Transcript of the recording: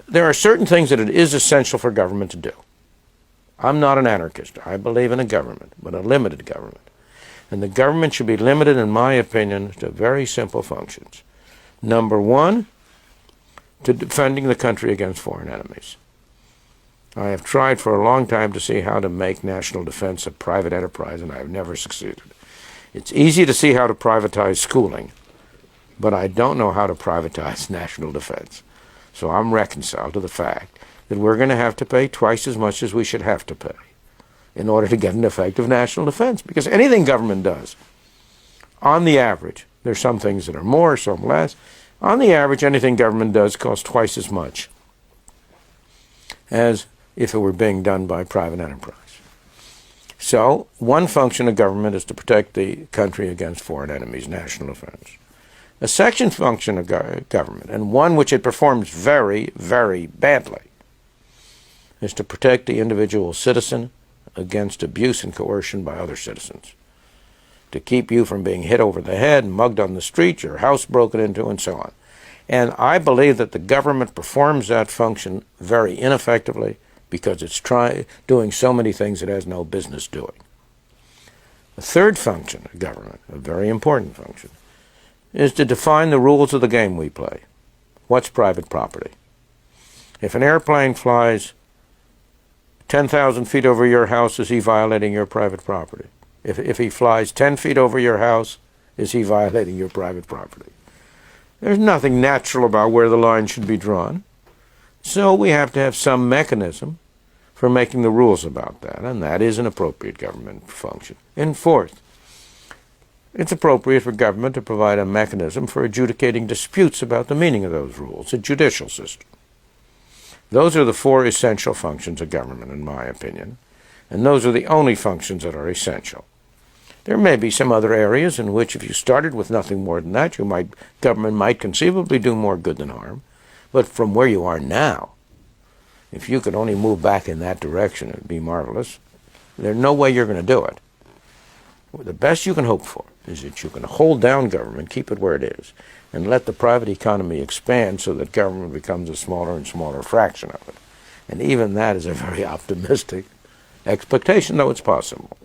There are certain things that it is essential for government to do. I'm not an anarchist. I believe in a government, but a limited government. And the government should be limited, in my opinion, to very simple functions. Number one, to defending the country against foreign enemies. I have tried for a long time to see how to make national defense a private enterprise, and I have never succeeded. It's easy to see how to privatize schooling, but I don't know how to privatize national defense. So I'm reconciled to the fact that we're going to have to pay twice as much as we should have to pay in order to get an effective national defense. Because anything government does, on the average, there's some things that are more, some less. On the average, anything government does costs twice as much as if it were being done by private enterprise. So one function of government is to protect the country against foreign enemies, national defense. A second function of government, and one which it performs very, very badly, is to protect the individual citizen against abuse and coercion by other citizens, to keep you from being hit over the head, mugged on the street, your house broken into, and so on. And I believe that the government performs that function very ineffectively because it's doing so many things it has no business doing. The third function of government, a very important function, is to define the rules of the game we play. What's private property? If an airplane flies 10,000 feet over your house, is he violating your private property? If he flies 10 feet over your house, is he violating your private property? There's nothing natural about where the line should be drawn. So we have to have some mechanism for making the rules about that, and that is an appropriate government function. And fourth, it's appropriate for government to provide a mechanism for adjudicating disputes about the meaning of those rules, a judicial system. Those are the four essential functions of government, in my opinion, and those are the only functions that are essential. There may be some other areas in which, if you started with nothing more than that, government might conceivably do more good than harm. But from where you are now, if you could only move back in that direction, it would be marvelous. There's no way you're going to do it. The best you can hope for is that you can hold down government, keep it where it is, and let the private economy expand so that government becomes a smaller and smaller fraction of it. And even that is a very optimistic expectation, though it's possible.